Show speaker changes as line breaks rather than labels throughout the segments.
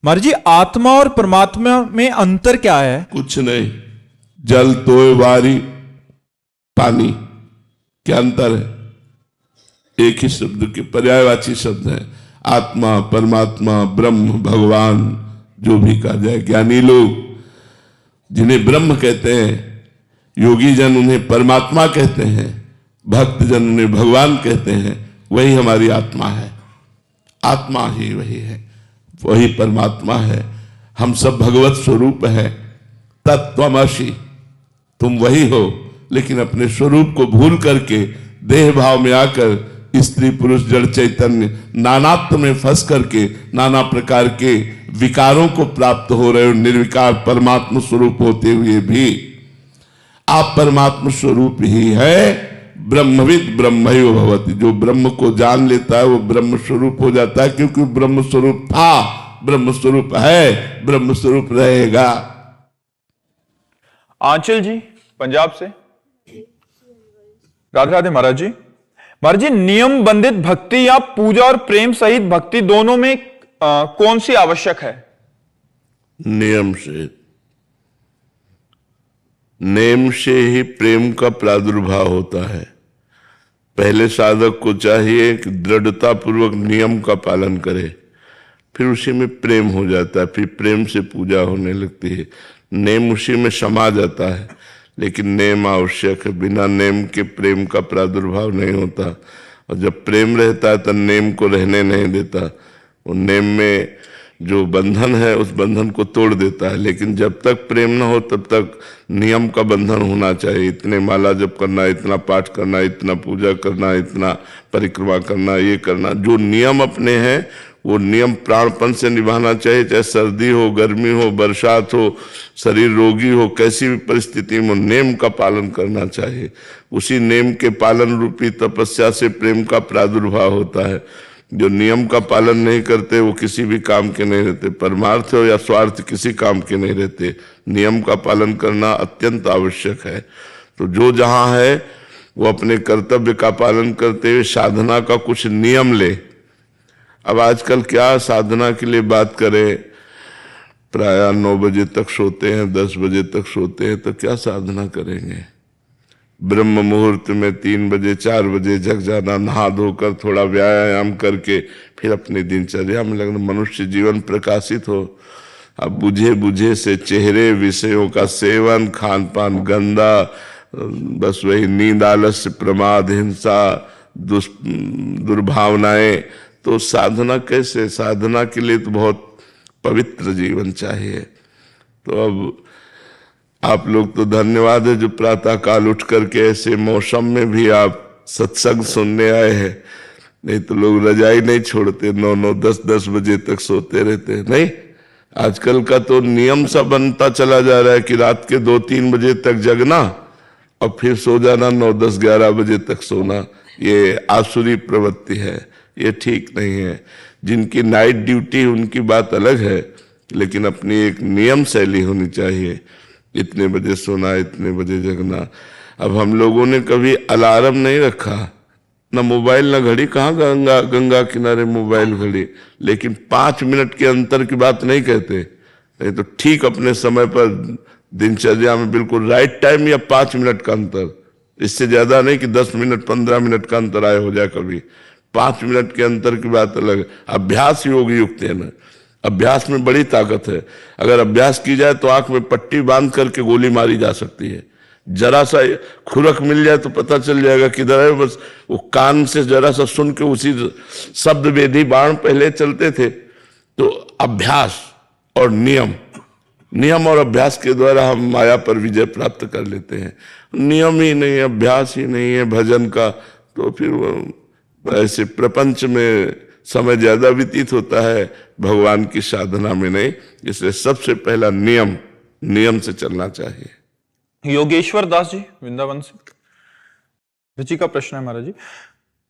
महाराज जी, आत्मा और परमात्मा में अंतर क्या है?
कुछ नहीं, जल तो वारी पानी, क्या अंतर है? एक ही शब्द के पर्यायवाची शब्द है। आत्मा, परमात्मा, ब्रह्म, भगवान, जो भी कहा जाए। ज्ञानी लोग जिन्हें ब्रह्म कहते हैं, योगी जन उन्हें परमात्मा कहते हैं, भक्त जन उन्हें भगवान कहते हैं। वही हमारी आत्मा है, आत्मा ही वही है, वही परमात्मा है। हम सब भगवत स्वरूप है। तत्त्वमसि, तुम वही हो, लेकिन अपने स्वरूप को भूल करके देह भाव में आकर स्त्री पुरुष जड़ चैतन्य नानात्व में फंस करके नाना प्रकार के विकारों को प्राप्त हो रहे हो। निर्विकार परमात्मा स्वरूप होते हुए भी आप परमात्मा स्वरूप ही है। ब्रह्मविद ब्रह्मैव भवति, जो ब्रह्म को जान लेता है वो ब्रह्म स्वरूप हो जाता है, क्योंकि ब्रह्म स्वरूप था, ब्रह्म स्वरूप है, ब्रह्म स्वरूप रहेगा।
आंचल जी पंजाब से। राधे राधे महाराज जी। महाराज जी, नियम बंधित भक्ति या पूजा और प्रेम सहित भक्ति दोनों में कौन सी आवश्यक है?
नियम से, नेम से ही प्रेम का प्रादुर्भाव होता है। पहले साधक को चाहिए कि दृढ़ता पूर्वक नियम का पालन करे, फिर उसी में प्रेम हो जाता है, फिर प्रेम से पूजा होने लगती है। नेम उसी में समा जाता है, लेकिन नेम आवश्यक है। बिना नेम के प्रेम का प्रादुर्भाव नहीं होता। और जब प्रेम रहता है तो नेम को रहने नहीं देता। वो नेम में जो बंधन है उस बंधन को तोड़ देता है। लेकिन जब तक प्रेम न हो तब तक नियम का बंधन होना चाहिए। इतने माला जप करना, इतना पाठ करना, इतना पूजा करना, इतना परिक्रमा करना, ये करना। जो नियम अपने हैं वो नियम प्राणपन से निभाना चाहिए। चाहे सर्दी हो, गर्मी हो, बरसात हो, शरीर रोगी हो, कैसी भी परिस्थिति में नेम का पालन करना चाहिए। उसी नेम के पालन रूपी तपस्या से प्रेम का प्रादुर्भाव होता है। जो नियम का पालन नहीं करते वो किसी भी काम के नहीं रहते। परमार्थ हो या स्वार्थ, किसी काम के नहीं रहते। नियम का पालन करना अत्यंत आवश्यक है। तो जो जहाँ है वो अपने कर्तव्य का पालन करते हुए साधना का कुछ नियम ले। अब आजकल क्या साधना के लिए बात करें, प्रायः 9 बजे तक सोते हैं, 10 बजे तक सोते हैं, तो क्या साधना करेंगे? ब्रह्म मुहूर्त में 3 बजे 4 बजे जग जाना, नहा धोकर थोड़ा व्यायाम करके फिर अपनी दिनचर्या में लगना। मनुष्य जीवन प्रकाशित हो। अब बुझे बुझे से चेहरे, विषयों का सेवन, खान पान गंदा, बस वही नींद, आलस्य, प्रमाद, हिंसा, दुर्भावनाएं, तो साधना कैसे? साधना के लिए तो बहुत पवित्र जीवन चाहिए। तो अब आप लोग तो धन्यवाद है जो प्रातः काल उठ करके ऐसे मौसम में भी आप सत्संग सुनने आए हैं। नहीं तो लोग रजाई नहीं छोड़ते, 9-9, 10-10 बजे तक सोते रहते हैं। नहीं, आजकल का तो नियम सा बनता चला जा रहा है कि रात के 2-3 बजे तक जगना और फिर सो जाना, 9-10-11 बजे तक सोना। ये आसुरी प्रवृत्ति है, ये ठीक नहीं है। जिनकी नाइट ड्यूटी उनकी बात अलग है, लेकिन अपनी एक नियम शैली होनी चाहिए। इतने बजे सोना, इतने बजे जगना। अब हम लोगों ने कभी अलार्म नहीं रखा, ना मोबाइल ना घड़ी। कहाँ गंगा किनारे मोबाइल घड़ी। लेकिन 5 मिनट के अंतर की बात नहीं कहते। नहीं तो ठीक अपने समय पर दिनचर्या में बिल्कुल राइट टाइम या 5 मिनट का अंतर, इससे ज्यादा नहीं कि 10 मिनट 15 मिनट का अंतर आए हो जाए कभी। 5 मिनट के अंतर की बात अलग है। अभ्यास योग युक्त है ना, अभ्यास में बड़ी ताकत है। अगर अभ्यास की जाए तो आंख में पट्टी बांध करके गोली मारी जा सकती है। जरा सा खुरक मिल जाए तो पता चल जाएगा किधर है। बस वो कान से जरा सा सुन के उसी शब्द वेदी बाण पहले चलते थे। तो अभ्यास और नियम और अभ्यास के द्वारा हम माया पर विजय प्राप्त कर लेते हैं। नियम ही नहीं, अभ्यास ही नहीं है भजन का, तो फिर ऐसे प्रपंच में समय ज्यादा व्यतीत होता है, भगवान की साधना में नहीं। इसलिए सबसे पहला नियम से चलना चाहिए।
योगेश्वर दास जी वृंदावन से। रुचि का प्रश्न है महाराज जी।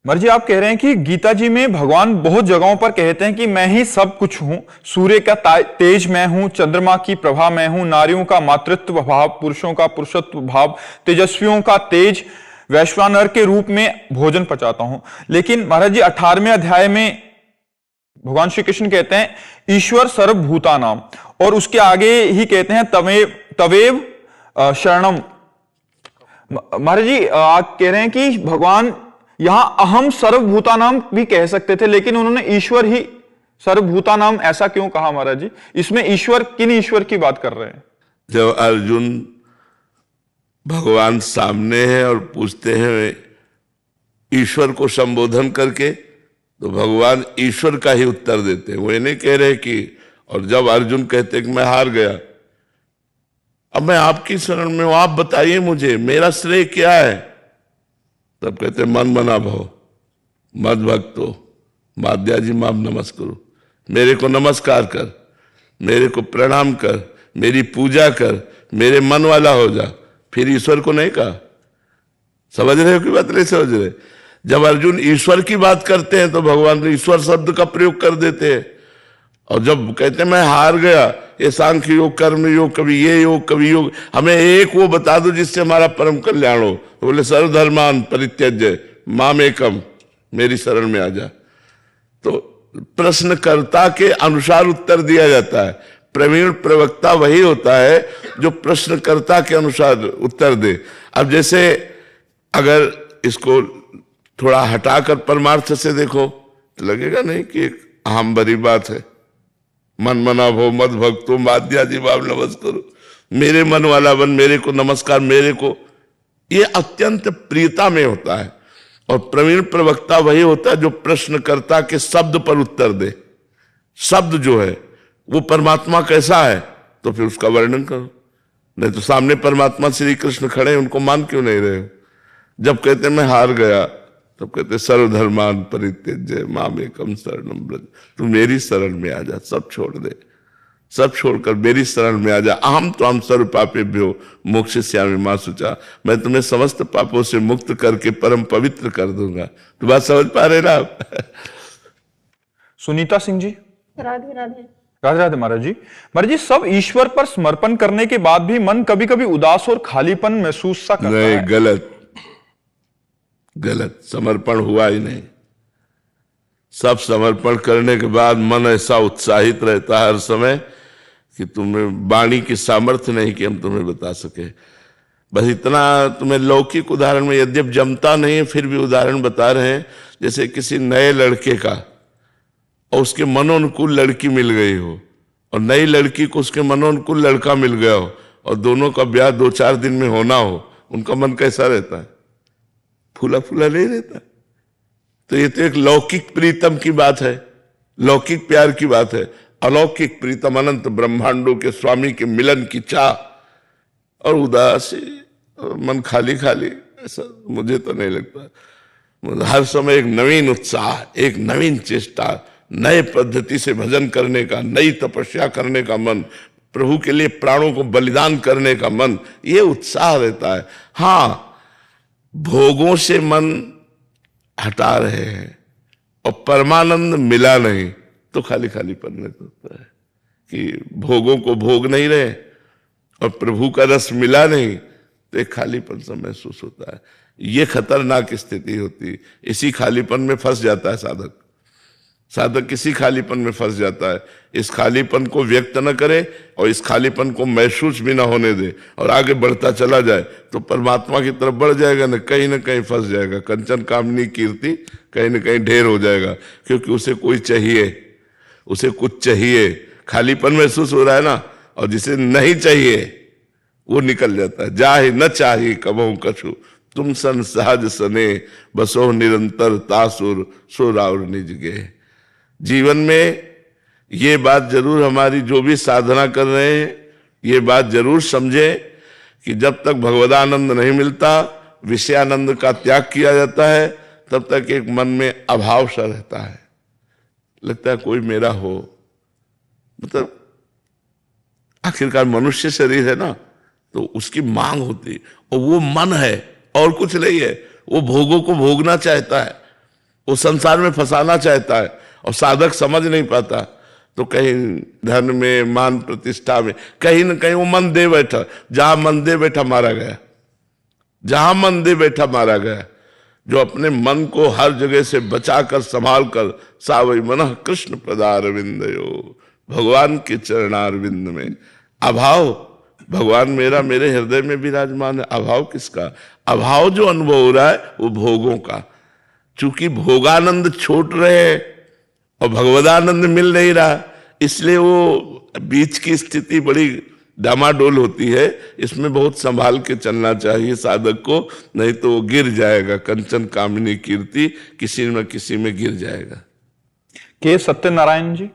महाराज जी, आप कह रहे हैं कि गीता जी में भगवान बहुत जगहों पर कहते हैं कि मैं ही सब कुछ हूं। सूर्य का तेज मैं हूं, चंद्रमा की प्रभा मैं हूं, नारियों का मातृत्व भाव, पुरुषों का पुरुषत्व भाव, तेजस्वियों का तेज, वैश्वानर के रूप में भोजन पचाता हूं। लेकिन महाराज जी 18वें अध्याय में भगवान श्री कृष्ण कहते हैं ईश्वर सर्वभूतानाम, और उसके आगे ही कहते हैं तवेव तवेव शरणम। महाराज जी आप कह रहे हैं कि भगवान यहां अहम सर्वभूतानाम भी कह सकते थे, लेकिन उन्होंने ईश्वर ही सर्वभूतानाम ऐसा क्यों कहा महाराज जी? इसमें ईश्वर किन ईश्वर की बात कर रहे हैं?
जब अर्जुन भगवान सामने है और पूछते हैं ईश्वर को संबोधन करके, तो भगवान ईश्वर का ही उत्तर देते हैं, वो ये नहीं कह रहे कि। और जब अर्जुन कहते हैं कि मैं हार गया, अब मैं आपकी शरण में हूं, आप बताइए मुझे मेरा श्रेय क्या है? तब कहते मन मना भव मद भक्तो माध्या जी माम नमस्करो, मेरे को नमस्कार कर, मेरे को प्रणाम कर, मेरी पूजा कर, मेरे मन वाला हो जा। फिर ईश्वर को नहीं कहा। समझ रहे हो कि बात नहीं समझ रहे? जब अर्जुन ईश्वर की बात करते हैं तो भगवान ईश्वर शब्द का प्रयोग कर देते हैं, और जब कहते हैं मैं हार गया, ये सांख्य योग, कर्म योग, कभी ये योग कभी योग, हमें एक वो बता दो जिससे हमारा परम कल्याण हो। तो बोले सर्वधर्मान परित्यज्य माम एकम, मेरी शरण में आ जा। तो प्रश्नकर्ता के अनुसार उत्तर दिया जाता है। प्रवीण प्रवक्ता वही होता है जो प्रश्नकर्ता के अनुसार उत्तर दे। अब जैसे अगर इसको थोड़ा हटाकर परमार्थ से देखो तो लगेगा नहीं कि एक अहम बड़ी बात है। मन मना भो मद भक्तो माध्या जी बाब नमस्करो, मेरे मन वाला बन, मेरे को नमस्कार, मेरे को, ये अत्यंत प्रियता में होता है। और प्रवीण प्रवक्ता वही होता है जो प्रश्नकर्ता के शब्द पर उत्तर दे। शब्द जो है वो परमात्मा कैसा है तो फिर उसका वर्णन करो। नहीं तो सामने परमात्मा श्री कृष्ण खड़े हैं, उनको मान क्यों नहीं रहे हो? जब कहते मैं हार गया तब कहते सर्वधर्मान परित्यज्य माम एकम शरणम व्रज, तू मेरी शरण में आ जा, सब छोड़ दे, सब छोड़कर मेरी शरण में आ जा। अहम तो हम सर्व पापेभ्यो मोक्षयिष्यामि मा शुचा, मैं तुम्हें समस्त पापों से मुक्त करके परम पवित्र कर दूंगा। तो बात समझ पा रहे ना आप?
सुनीता सिंह जी।
राधे राधे।
राधे राधे महाराज जी। महाराज जी सब ईश्वर पर समर्पण करने के बाद भी मन कभी कभी उदास और खालीपन महसूस सा करता
नहीं,
है।
गलत गलत, समर्पण हुआ ही नहीं। सब समर्पण करने के बाद मन ऐसा उत्साहित रहता है हर समय कि तुम्हें वाणी की सामर्थ्य नहीं कि हम तुम्हें बता सके। बस इतना तुम्हें लौकिक उदाहरण में यद्यप जमता नहीं है फिर भी उदाहरण बता रहे हैं। जैसे किसी नए लड़के का और उसके मनोनुकूल लड़की मिल गई हो, और नई लड़की को उसके मनोनुकूल लड़का मिल गया हो, और दोनों का ब्याह 2-4 दिन में होना हो, उनका मन कैसा रहता है? फूला फूला नहीं रहता। तो ये तो एक लौकिक प्रीतम की बात है, लौकिक प्यार की बात है। अलौकिक प्रीतम अनंत ब्रह्मांडों के स्वामी के मिलन की चाह, और उदासी और मन खाली खाली, ऐसा मुझे तो नहीं लगता। हर समय एक नवीन उत्साह, एक नवीन चेष्टा, नए पद्धति से भजन करने का, नई तपस्या करने का मन, प्रभु के लिए प्राणों को बलिदान करने का मन, ये उत्साह रहता है। हाँ, भोगों से मन हटा रहे हैं और परमानंद मिला नहीं तो खाली खाली पन होता है कि भोगों को भोग नहीं रहे और प्रभु का रस मिला नहीं तो एक खालीपन सा महसूस होता है। ये खतरनाक स्थिति होती है। इसी खालीपन में फंस जाता है साधक। साधक इसी खालीपन में फंस जाता है। इस खालीपन को व्यक्त न करे और इस खालीपन को महसूस भी ना होने दे और आगे बढ़ता चला जाए तो परमात्मा की तरफ बढ़ जाएगा, न कहीं फंस जाएगा। कंचन कामनी कीर्ति कहीं न कहीं ढेर हो जाएगा, क्योंकि उसे कोई चाहिए, उसे कुछ चाहिए। खालीपन महसूस हो रहा है ना, और जिसे नहीं चाहिए वो निकल जाता है। जाहि न चाहिए कबहु कछु, तुम सन सहज सने बसो निरंतर तासुर सो राउर निज गे। जीवन में ये बात जरूर हमारी जो भी साधना कर रहे हैं, ये बात जरूर समझे कि जब तक भगवदानंद नहीं मिलता, विषयानंद का त्याग किया जाता है, तब तक एक मन में अभाव सा रहता है। लगता है कोई मेरा हो, मतलब आखिरकार मनुष्य शरीर है ना, तो उसकी मांग होती, और वो मन है और कुछ नहीं है। वो भोगों को भोगना चाहता है, वो संसार में फंसाना चाहता है, और साधक समझ नहीं पाता तो कहीं धन में, मान प्रतिष्ठा में, कहीं न कहीं वो मन दे बैठा। जहां मन दे बैठा मारा गया, जहां मन दे बैठा मारा गया। जो अपने मन को हर जगह से बचाकर संभाल कर सावई मनः कृष्ण पदारविंदयो, भगवान के चरणारविंद में अभाव, भगवान मेरा मेरे हृदय में विराजमान है। अभाव किसका? अभाव जो अनुभव हो रहा है वो भोगों का। चूंकि भोगानंद छूट रहे और भगवदानंद मिल नहीं रहा, इसलिए वो बीच की स्थिति बड़ी डामाडोल होती है। इसमें बहुत संभाल के चलना चाहिए साधक को, नहीं तो वो गिर जाएगा। कंचन कामिनी कीर्ति किसी न किसी में गिर जाएगा।
के सत्यनारायण जी,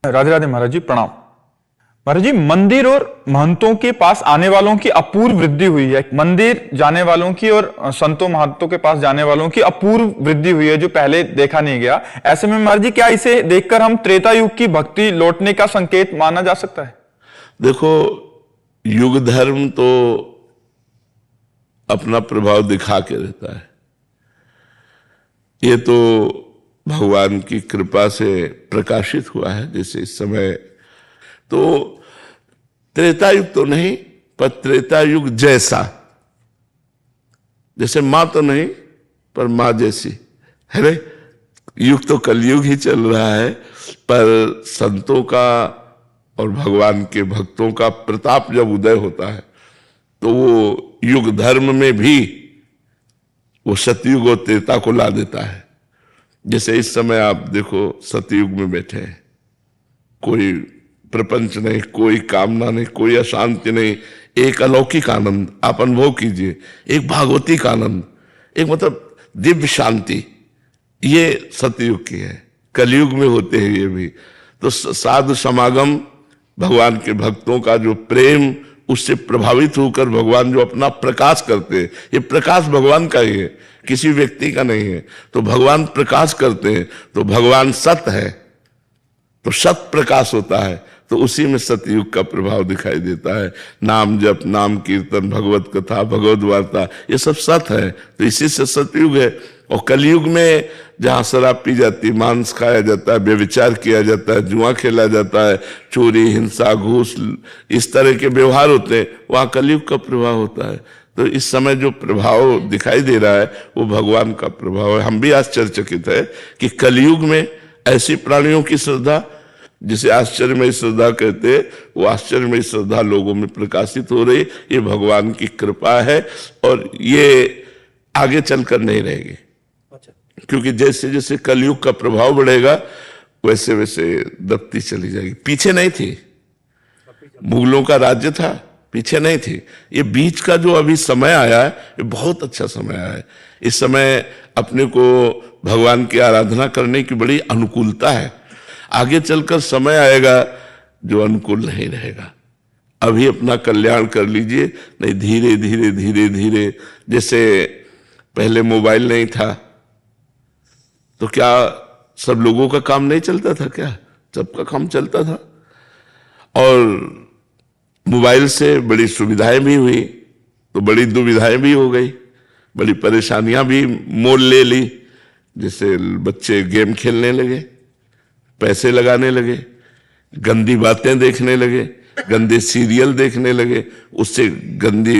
राधे राधे महाराज जी, प्रणाम। महाराज जी, मंदिर और महंतों के पास आने वालों की अपूर्व वृद्धि हुई है। मंदिर जाने वालों की और संतों महंतों के पास जाने वालों की अपूर्व वृद्धि हुई है, जो पहले देखा नहीं गया। ऐसे में महाराज जी, क्या इसे देखकर हम त्रेता युग की भक्ति लौटने का संकेत माना जा सकता है?
देखो, युग धर्म तो अपना प्रभाव दिखा के रहता है। ये तो भगवान की कृपा से प्रकाशित हुआ है। जैसे इस समय तो त्रेता युग तो नहीं, पर त्रेता युग जैसा, जैसे मां तो नहीं पर मां जैसी है रे। युग तो कलयुग ही चल रहा है, पर संतों का और भगवान के भक्तों का प्रताप जब उदय होता है तो वो युग धर्म में भी वो सतयुग और त्रेता को ला देता है। जैसे इस समय आप देखो, सतयुग में बैठे हैं, कोई प्रपंच नहीं, कोई कामना नहीं, कोई अशांति नहीं, एक अलौकिक आनंद आप अनुभव कीजिए, एक भागवतिक आनंद, एक मतलब दिव्य शांति, ये सतयुग की है। कलयुग में होते हैं ये भी। तो साधु समागम, भगवान के भक्तों का जो प्रेम, उससे प्रभावित होकर भगवान जो अपना प्रकाश करते हैं, ये प्रकाश भगवान का ही है, किसी व्यक्ति का नहीं है। तो भगवान प्रकाश करते हैं, तो भगवान सत्य है, तो सत्य प्रकाश होता है, तो उसी में सतयुग का प्रभाव दिखाई देता है। नाम जप, नाम कीर्तन, भगवत कथा, भगवत वार्ता, ये सब सत्य है, तो इसी से सतयुग है। और कलयुग में जहां शराब पी जाती, मांस खाया जाता है, व्यभिचार किया जाता है, जुआ खेला जाता है, चोरी, हिंसा, घूस, इस तरह के व्यवहार होते हैं, वहां कलयुग का प्रभाव होता है। तो इस समय जो प्रभाव दिखाई दे रहा है वो भगवान का प्रभाव है। हम भी आश्चर्यचकित है कि कलयुग में ऐसी प्राणियों की श्रद्धा, जिसे आश्चर्यमयी श्रद्धा कहते हैं, वो आश्चर्यमयी श्रद्धा लोगों में प्रकाशित हो रही। ये भगवान की कृपा है और ये आगे चलकर नहीं रहेगी। क्योंकि जैसे जैसे कलयुग का प्रभाव बढ़ेगा वैसे वैसे दबती चली जाएगी। पीछे नहीं थी, मुगलों का राज्य था, पीछे नहीं थी। ये बीच का जो अभी समय आया है, ये बहुत अच्छा समय आया है। इस समय अपने को भगवान की आराधना करने की बड़ी अनुकूलता है। आगे चलकर समय आएगा जो अनुकूल नहीं रहेगा। अभी अपना कल्याण कर लीजिए, नहीं धीरे धीरे धीरे धीरे, जैसे पहले मोबाइल नहीं था तो क्या सब लोगों का काम नहीं चलता था? क्या सबका काम चलता था। और मोबाइल से बड़ी सुविधाएं भी हुई तो बड़ी दुविधाएं भी हो गई, बड़ी परेशानियां भी मोल ले ली। जैसे बच्चे गेम खेलने लगे, पैसे लगाने लगे, गंदी बातें देखने लगे, गंदे सीरियल देखने लगे, उससे गंदी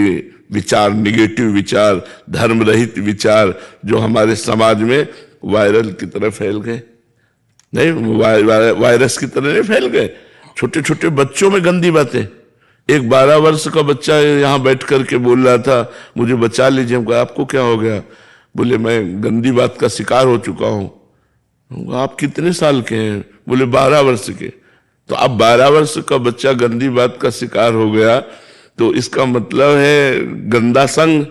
विचार, निगेटिव विचार, धर्म रहित विचार जो हमारे समाज में वायरल की तरह फैल गए। नहीं, वायरस की तरह नहीं फैल गए। छोटे छोटे बच्चों में गंदी बातें। एक 12 वर्ष का बच्चा यहाँ बैठ करके बोल रहा था, मुझे बचा लीजिए। हम कहा, आपको क्या हो गया? बोले, मैं गंदी बात का शिकार हो चुका हूं। आप कितने साल के हैं? बोले 12 वर्ष के। तो अब 12 वर्ष का बच्चा गंदी बात का शिकार हो गया, तो इसका मतलब है गंदा संग।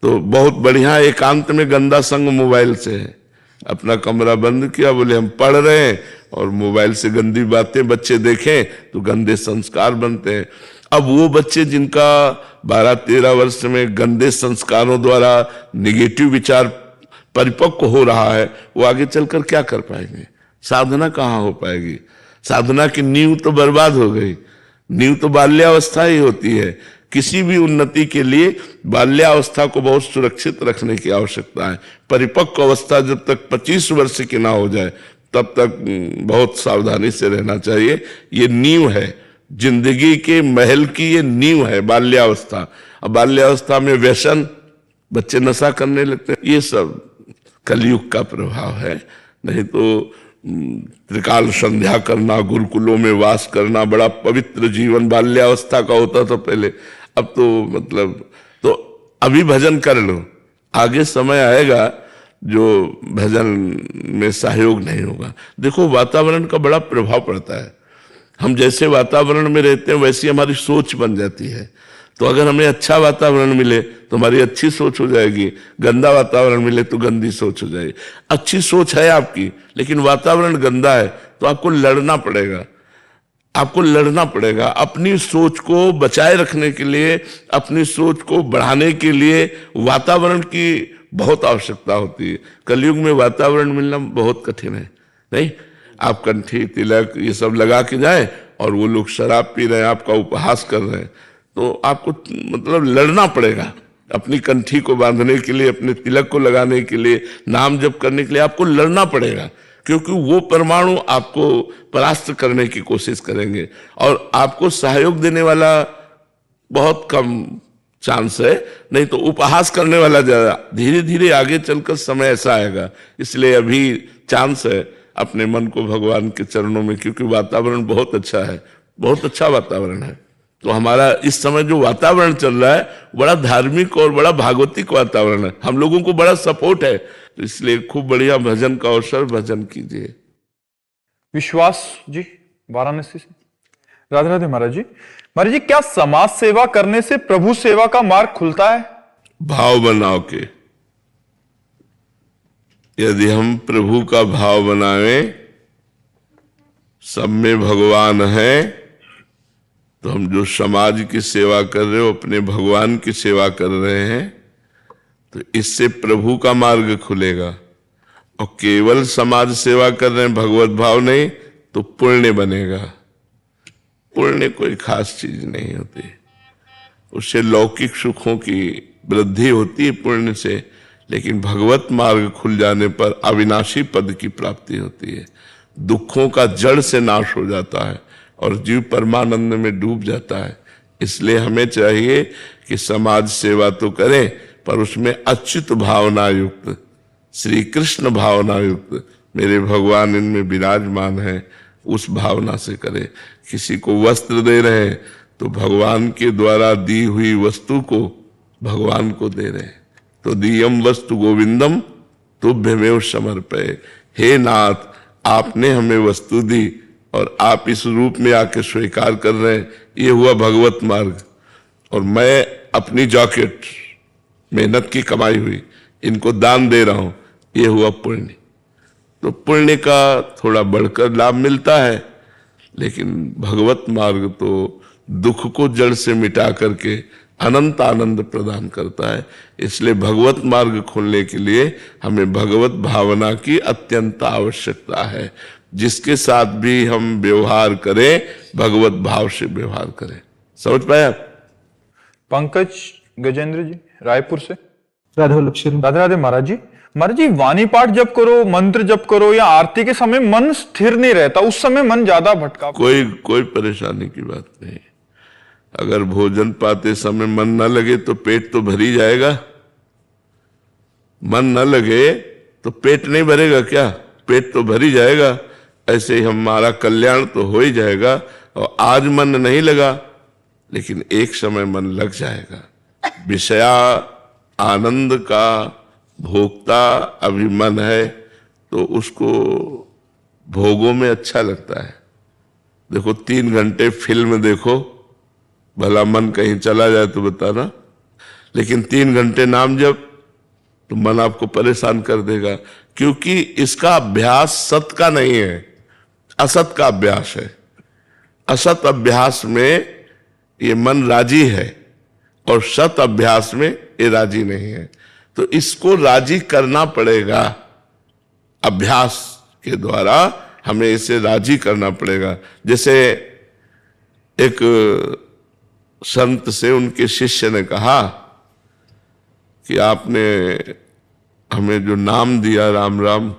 तो बहुत बढ़िया एकांत में गंदा संग मोबाइल से है। अपना कमरा बंद किया, बोले हम पढ़ रहे हैं, और मोबाइल से गंदी बातें बच्चे देखें तो गंदे संस्कार बनते हैं। अब वो बच्चे जिनका 12-13 वर्ष में गंदे संस्कारों द्वारा निगेटिव विचार परिपक्व हो रहा है, वो आगे चलकर क्या कर पाएंगे? साधना कहाँ हो पाएगी? साधना की नींव तो बर्बाद हो गई। नींव तो बाल्यावस्था ही होती है। किसी भी उन्नति के लिए बाल्यावस्था को बहुत सुरक्षित रखने की आवश्यकता है। परिपक्व अवस्था जब तक 25 वर्ष की ना हो जाए तब तक बहुत सावधानी से रहना चाहिए। ये नींव है जिंदगी के महल की, ये नींव है बाल्यावस्था। अब बाल्यावस्था में व्यसन बच्चे नशा करने लगते हैं। ये सब कलयुग का प्रभाव है। नहीं तो त्रिकाल संध्या करना, गुरुकुलों में वास करना, बड़ा पवित्र जीवन बाल्यावस्था का होता था पहले। अब तो मतलब तो अभी भजन कर लो, आगे समय आएगा जो भजन में सहयोग नहीं होगा। देखो वातावरण का बड़ा प्रभाव पड़ता है। हम जैसे वातावरण में रहते हैं वैसी हमारी सोच बन जाती है। तो अगर हमें अच्छा वातावरण मिले तो हमारी अच्छी सोच हो जाएगी, गंदा वातावरण मिले तो गंदी सोच हो जाएगी। अच्छी सोच है आपकी लेकिन वातावरण गंदा है तो आपको लड़ना पड़ेगा, आपको लड़ना पड़ेगा। अपनी सोच को बचाए रखने के लिए, अपनी सोच को बढ़ाने के लिए वातावरण की बहुत आवश्यकता होती है। कलयुग में वातावरण मिलना बहुत कठिन है। नहीं, आप कंठी तिलक ये सब लगा के जाए और वो लोग शराब पी रहे हैं, आपका उपहास कर रहे हैं, तो आपको मतलब लड़ना पड़ेगा। अपनी कंठी को बांधने के लिए, अपने तिलक को लगाने के लिए, नाम जप करने के लिए आपको लड़ना पड़ेगा, क्योंकि वो परमाणु आपको परास्त करने की कोशिश करेंगे और आपको सहयोग देने वाला बहुत कम चांस है। नहीं तो उपहास करने वाला ज्यादा। धीरे धीरे आगे चलकर समय ऐसा आएगा, इसलिए अभी चांस है अपने मन को भगवान के चरणों में, क्योंकि वातावरण बहुत अच्छा है, बहुत अच्छा वातावरण है। तो हमारा इस समय जो वातावरण चल रहा है बड़ा धार्मिक और बड़ा भागवतिक वातावरण है। हम लोगों को बड़ा सपोर्ट है, तो इसलिए खूब बढ़िया भजन का अवसर, भजन कीजिए।
विश्वास जी वाराणसी से। राधे राधे महाराज जी। महाराज जी, क्या समाज सेवा करने से प्रभु सेवा का मार्ग खुलता है?
भाव बनाओ के, यदि हम प्रभु का भाव बनावें, सब में भगवान है, तो हम जो समाज की सेवा कर रहे हो अपने भगवान की सेवा कर रहे हैं, तो इससे प्रभु का मार्ग खुलेगा। और केवल समाज सेवा कर रहे हैं, भगवत भाव नहीं, तो पुण्य बनेगा। पुण्य कोई खास चीज नहीं होती, उससे लौकिक सुखों की वृद्धि होती है पुण्य से, लेकिन भगवत मार्ग खुल जाने पर अविनाशी पद की प्राप्ति होती है। दुखों का जड़ से नाश हो जाता है और जीव परमानंद में डूब जाता है। इसलिए हमें चाहिए कि समाज सेवा तो करें, पर उसमें अच्युत भावना युक्त, श्री कृष्ण भावना युक्त, मेरे भगवान इनमें विराजमान है, उस भावना से करें। किसी को वस्त्र दे रहे हैं तो भगवान के द्वारा दी हुई वस्तु को भगवान को दे रहे हैं। तो दियम वस्तु गोविंदम तुभ्यमेव समर्पये। हे नाथ, आपने हमें वस्तु दी और आप इस रूप में आके स्वीकार कर रहे हैं, ये हुआ भगवत मार्ग। और मैं अपनी जैकेट मेहनत की कमाई हुई इनको दान दे रहा हूं, ये हुआ पुण्य। तो पुण्य का थोड़ा बढ़कर लाभ मिलता है, लेकिन भगवत मार्ग तो दुख को जड़ से मिटा करके अनंत आनंद प्रदान करता है। इसलिए भगवत मार्ग खोलने के लिए हमें भगवत भावना की अत्यंत आवश्यकता है। जिसके साथ भी हम व्यवहार करें, भगवत भाव से व्यवहार करें। समझ पाए आप?
पंकज गजेंद्र जी रायपुर से।
राधे
राधे राधे महाराज जी। महाराज जी, वाणी पाठ जब करो, मंत्र जप करो या आरती के समय मन स्थिर नहीं रहता, उस समय मन ज्यादा भटका।
कोई परेशानी की बात नहीं। अगर भोजन पाते समय मन न लगे तो पेट तो भर ही जाएगा। मन न लगे तो पेट नहीं भरेगा क्या? पेट तो भर ही जाएगा। ऐसे ही हमारा कल्याण तो हो ही जाएगा। और आज मन नहीं लगा, लेकिन एक समय मन लग जाएगा। विषया आनंद का भोक्ता अभी मन है, तो उसको भोगों में अच्छा लगता है। देखो 3 घंटे फिल्म देखो, भला मन कहीं चला जाए तो बताना, लेकिन 3 घंटे नाम जप तो मन आपको परेशान कर देगा, क्योंकि इसका अभ्यास सत का नहीं है, असत का अभ्यास है। असत अभ्यास में ये मन राजी है और सत अभ्यास में ये राजी नहीं है। तो इसको राजी करना पड़ेगा, अभ्यास के द्वारा हमें इसे राजी करना पड़ेगा। जैसे एक संत से उनके शिष्य ने कहा कि आपने हमें जो नाम दिया राम राम,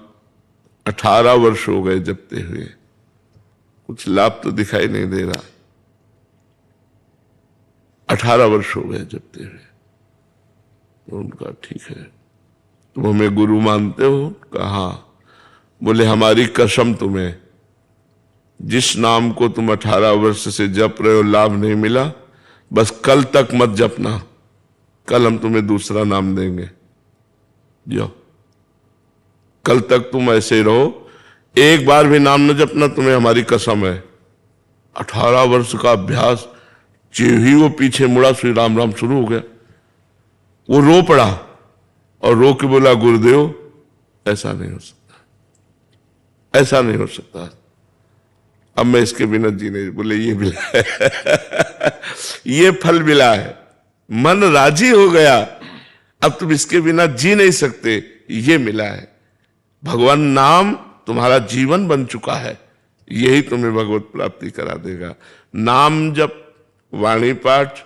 18 वर्ष हो गए जपते हुए, कुछ लाभ तो दिखाई नहीं दे रहा। 18 वर्ष हो गए जपते हुए। तो उनका ठीक है, तुम हमें गुरु मानते हो? कहा, बोले हमारी कसम तुम्हें, जिस नाम को तुम 18 वर्ष से जप रहे हो लाभ नहीं मिला, बस कल तक मत जपना, कल हम तुम्हें दूसरा नाम देंगे। जो कल तक तुम ऐसे रहो, एक बार भी नाम न जपना, तुम्हें हमारी कसम है। 18 वर्ष का अभ्यास, जो ही वो पीछे मुड़ा, श्री राम राम शुरू हो गया। वो रो पड़ा और रो के बोला, गुरुदेव ऐसा नहीं हो सकता, ऐसा नहीं हो सकता, अब मैं इसके बिना जी नहीं। बोले ये मिला है ये फल मिला है, मन राजी हो गया, अब तुम इसके बिना जी नहीं सकते, ये मिला है। भगवान नाम तुम्हारा जीवन बन चुका है, यही तुम्हें भगवत प्राप्ति करा देगा। नाम जप, वाणी पाठ,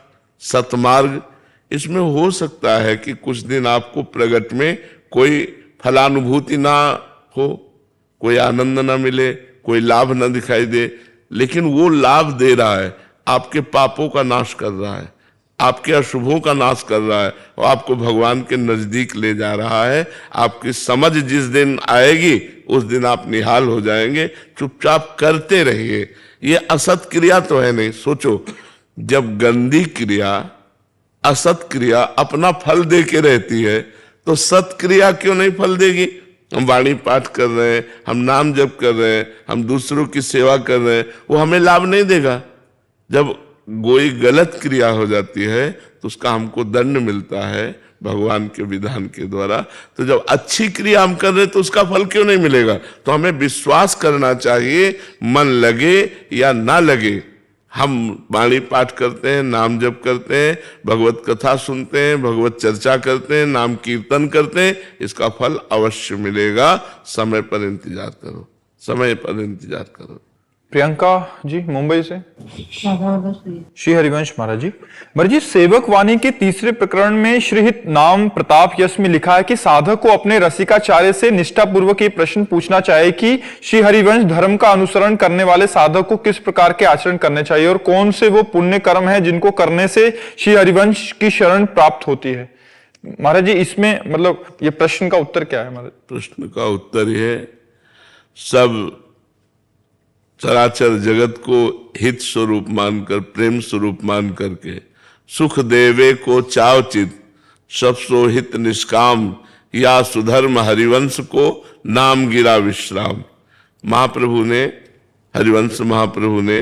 सतमार्ग, इसमें हो सकता है कि कुछ दिन आपको प्रगट में कोई फलानुभूति ना हो, कोई आनंद ना मिले, कोई लाभ ना दिखाई दे, लेकिन वो लाभ दे रहा है, आपके पापों का नाश कर रहा है, आपके अशुभों का नाश कर रहा है और आपको भगवान के नजदीक ले जा रहा है। आपकी समझ जिस दिन आएगी उस दिन आप निहाल हो जाएंगे। चुपचाप करते रहिए, ये असत क्रिया तो है नहीं। सोचो, जब गंदी क्रिया, असत क्रिया अपना फल दे के रहती है, तो सत क्रिया क्यों नहीं फल देगी? हम वाणी पाठ कर रहे हैं, हम नाम जप कर रहे हैं, हम दूसरों की सेवा कर रहे हैं, वो हमें लाभ नहीं देगा। जब कोई गलत क्रिया हो जाती है तो उसका हमको दंड मिलता है भगवान के विधान के द्वारा। तो जब अच्छी क्रिया हम कर रहे हैं तो उसका फल क्यों नहीं मिलेगा? तो हमें विश्वास करना चाहिए, मन लगे या ना लगे, हम वाणी पाठ करते हैं, नाम जप करते हैं, भगवत कथा सुनते हैं, भगवत चर्चा करते हैं, नाम कीर्तन करते हैं, इसका फल अवश्य मिलेगा। समय पर इंतजार करो, समय पर इंतजार करो।
प्रियंका जी मुंबई से। श्री हरिवंश महाराज जी, सेवक वाणी के तीसरे प्रकरण में श्रीहित नाम प्रताप यश में लिखा है कि साधक को अपने रसिकाचार्य से निष्ठापूर्वक ये प्रश्न पूछना चाहिए कि श्री हरिवंश धर्म का अनुसरण करने वाले साधक को किस प्रकार के आचरण करने चाहिए और कौन से वो पुण्य कर्म है जिनको करने से श्री हरिवंश की शरण प्राप्त होती है। महाराज जी, इसमें मतलब ये प्रश्न का उत्तर क्या है? महाराज,
प्रश्न का उत्तर है, सब चराचर जगत को हित स्वरूप मानकर, प्रेम स्वरूप मान करके, सुख देवे को चावचित, सब सो हित निष्काम, या सुधर्म हरिवंश को नाम गिरा विश्राम। महाप्रभु ने, हरिवंश महाप्रभु ने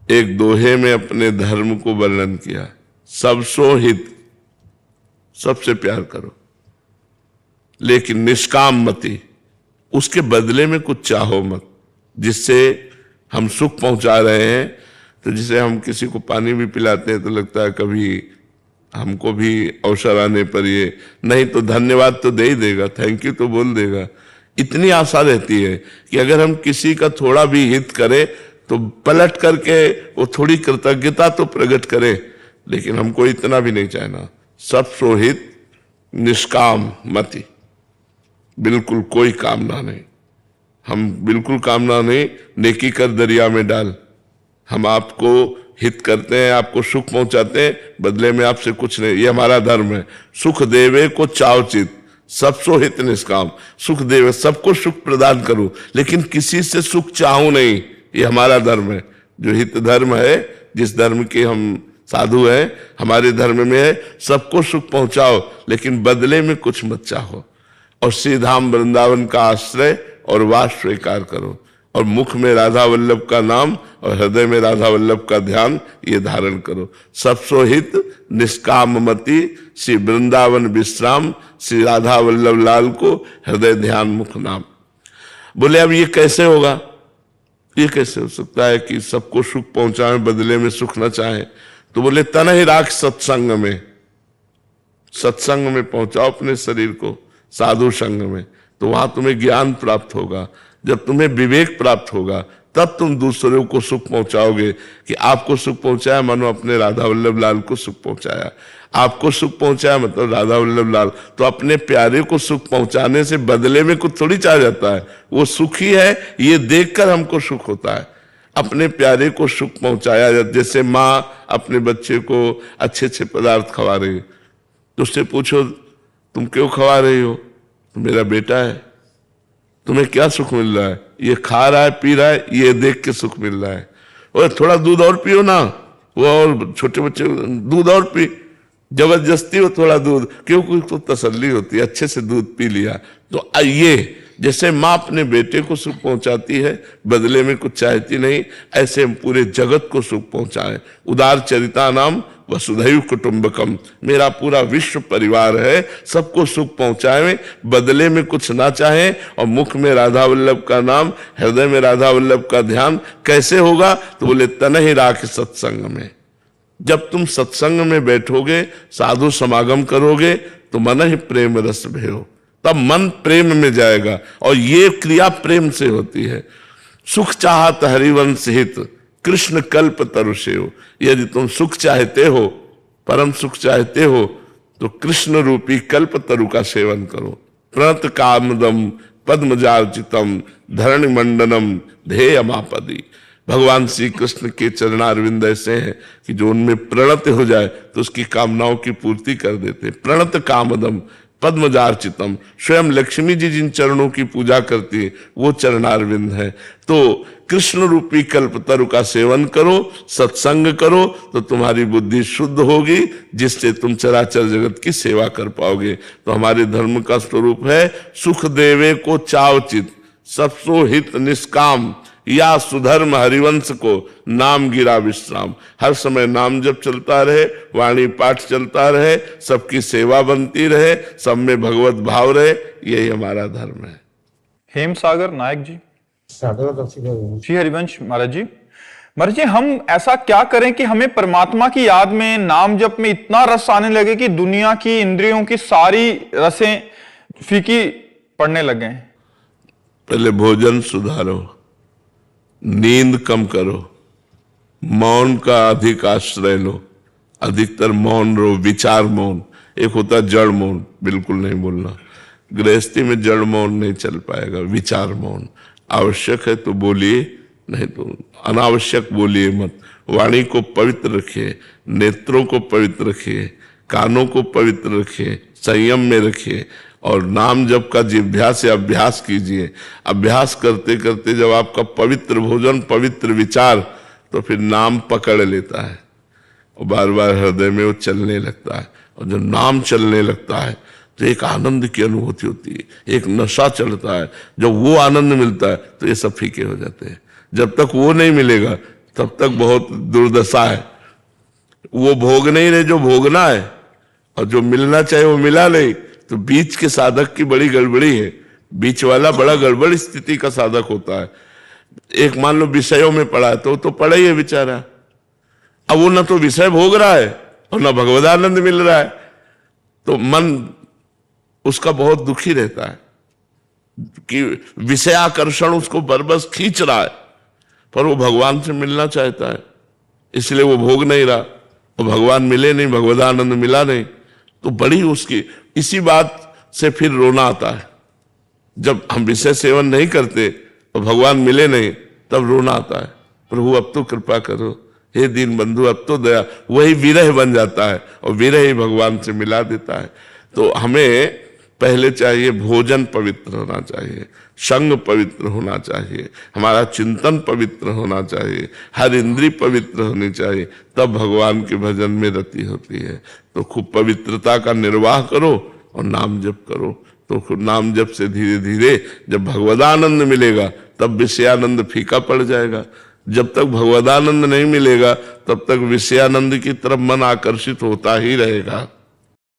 एक दोहे में अपने धर्म को वर्णन किया, सब सो हित, सबसे प्यार करो, लेकिन निष्काम मति, उसके बदले में कुछ चाहो मत। जिससे हम सुख पहुंचा रहे हैं, तो जिसे हम किसी को पानी भी पिलाते हैं तो लगता है कभी हमको भी अवसर आने पर ये, नहीं तो धन्यवाद तो दे ही देगा, थैंक यू तो बोल देगा। इतनी आशा रहती है कि अगर हम किसी का थोड़ा भी हित करें तो पलट करके वो थोड़ी कृतज्ञता तो प्रकट करे, लेकिन हमको इतना भी नहीं चाहना। सब सोहित निष्काम मति, बिल्कुल कोई कामना नहीं, हम बिल्कुल कामना नहीं, नेकी कर दरिया में डाल। हम आपको हित करते हैं, आपको सुख पहुंचाते हैं, बदले में आपसे कुछ नहीं, ये हमारा धर्म है। सुख देवे को चावचित, सब सो हित निष्काम, सुख देवे, सबको सुख प्रदान करो, लेकिन किसी से सुख चाहूं नहीं, ये हमारा धर्म है। जो हित धर्म है, जिस धर्म के हम साधु हैं, हमारे धर्म में है सबको सुख पहुंचाओ, लेकिन बदले में कुछ मत चाहो, और श्री धाम वृंदावन का आश्रय और वास स्वीकार करो, और मुख में राधा वल्लभ का नाम और हृदय में राधा वल्लभ का ध्यान ये धारण करो। सब सोहित निष्काम मति, श्री वृंदावन विश्राम, श्री राधा वल्लभ लाल को हृदय ध्यान मुख नाम। बोले अब ये कैसे होगा? ये कैसे हो सकता है कि सबको सुख पहुंचाए बदले में सुख न चाहे? तो बोले तन ही राख सत्संग में, सत्संग में पहुंचाओ अपने शरीर को, साधु संग में, तो वहां तुम्हें ज्ञान प्राप्त होगा। जब तुम्हें विवेक प्राप्त होगा तब तुम दूसरों को सुख पहुंचाओगे। कि आपको सुख पहुंचाया मानो अपने राधा वल्लभ लाल को सुख पहुंचाया, आपको सुख पहुंचाया मतलब राधा वल्लभ लाल। तो अपने प्यारे को सुख पहुंचाने से बदले में कुछ थोड़ी चाह जाता है, वो सुखी है ये देखकर हमको सुख होता है। अपने प्यारे को सुख पहुंचाया, जैसे माँ अपने बच्चे को अच्छे अच्छे पदार्थ खवा रही, तो उससे पूछो तुम क्यों खवा रही हो, तो मेरा बेटा है, तुम्हें क्या सुख मिल रहा है, ये खा रहा है पी रहा है, ये देख के सुख मिल रहा है, और थोड़ा दूध और पियो ना, वो और छोटे बच्चे दूध और पी, जबरदस्ती हो थोड़ा दूध, क्योंकि उसको तसल्ली होती है, अच्छे से दूध पी लिया। तो ये जैसे माँ अपने बेटे को सुख पहुंचाती है, बदले में कुछ चाहती नहीं, ऐसे हम पूरे जगत को सुख पहुंचाएं। उदार चरिता नाम वसुधैव कुटुंबकम, मेरा पूरा विश्व परिवार है, सबको सुख पहुंचाएं, बदले में कुछ ना चाहें। और मुख में राधा वल्लभ का नाम, हृदय में राधा वल्लभ का ध्यान कैसे होगा, तो बोले तन ही राख सत्संग में। जब तुम सत्संग में बैठोगे, साधु समागम करोगे, तो मन ही प्रेम रस भयो, तब मन प्रेम में जाएगा, और ये क्रिया प्रेम से होती है। सुख चाहत हरिवंश हित, कृष्ण कल्प तरुषेव। यदि तुम सुख चाहते हो, परम सुख चाहते हो, तो कृष्ण रूपी कल्प तरु का सेवन करो। प्रणत कामदम पद्मजार्चितम धरणि मंडनम ध्येयमापदी। भगवान श्री कृष्ण के चरणारविंद ऐसे हैं कि जो उनमें प्रणत हो जाए तो उसकी कामनाओं की पूर्ति कर देते। प्रणत कामदम पद्मजार्चितम, स्वयं लक्ष्मी जी जिन चरणों की पूजा करती है वो चरणारविंद है। तो कृष्ण रूपी कल्पतरु का सेवन करो, सत्संग करो, तो तुम्हारी बुद्धि शुद्ध होगी, जिससे तुम चराचर जगत की सेवा कर पाओगे। तो हमारे धर्म का स्वरूप है सुख देवे को चावचित, सबसो हित निष्काम, या सुधर्म हरिवंश को नाम गिरा विश्राम। हर समय नाम जप चलता रहे, वाणी पाठ चलता रहे, सबकी सेवा बनती रहे, सब में भगवत भाव रहे, यही हमारा धर्म है।
हेम सागर नायक जी। श्री हरिवंश महाराज जी। महाराज जी, हम ऐसा क्या करें कि हमें परमात्मा की याद में, नाम जप में इतना रस आने लगे कि दुनिया की इंद्रियों की सारी रसें फीकी पड़ने लगे?
पहले भोजन सुधारो, नींद कम करो, मौन का अधिक आश्रय लो, अधिकतर मौन रहो, विचार मौन। एक होता जड़ मौन, बिल्कुल नहीं बोलना, गृहस्थी में जड़ मौन नहीं चल पाएगा, विचार मौन। आवश्यक है तो बोलिए, नहीं तो अनावश्यक बोलिए मत। वाणी को पवित्र रखिए, नेत्रों को पवित्र रखिए, कानों को पवित्र रखिए, संयम में रखिए, और नाम जप का जिह्वा से अभ्यास कीजिए। अभ्यास करते करते जब आपका पवित्र भोजन, पवित्र विचार, तो फिर नाम पकड़ लेता है और बार बार हृदय में वो चलने लगता है। और जब नाम चलने लगता है तो एक आनंद की अनुभूति होती है, एक नशा चढ़ता है। जब वो आनंद मिलता है तो ये सब फीके हो जाते हैं। जब तक वो नहीं मिलेगा तब तक बहुत दुर्दशा है। वो भोग नहीं रहे जो भोगना है, और जो मिलना चाहिए वो मिला नहीं, तो बीच के साधक की बड़ी गड़बड़ी है। बीच वाला बड़ा गड़बड़ स्थिति का साधक होता है। एक मान लो विषयों में पड़ा है तो पड़ा ही है बेचारा, अब वो ना तो विषय भोग रहा है और ना भगवदानंद मिल रहा है, तो मन उसका बहुत दुखी रहता है कि विषयाकर्षण उसको बरबस खींच रहा है, पर वो भगवान से मिलना चाहता है, इसलिए वो भोग नहीं रहा, और भगवान मिले नहीं, भगवदानंद मिला नहीं, तो बड़ी उसकी इसी बात से फिर रोना आता है। जब हम विषय सेवन नहीं करते और भगवान मिले नहीं, तब रोना आता है, प्रभु अब तो कृपा करो, हे दीन बंधु अब तो दया। वही विरह बन जाता है और विरह ही भगवान से मिला देता है। तो हमें पहले चाहिए भोजन पवित्र होना चाहिए, संग पवित्र होना चाहिए, हमारा चिंतन पवित्र होना चाहिए, हर इंद्री पवित्र होनी चाहिए, तब भगवान के भजन में रति होती है। तो खूब पवित्रता का निर्वाह करो और नाम जप करो। तो नाम जप से धीरे धीरे जब भगवदानंद मिलेगा तब विषयानंद फीका पड़ जाएगा। जब तक भगवदानंद नहीं मिलेगा तब तक विषयानंद की तरफ मन आकर्षित होता ही रहेगा।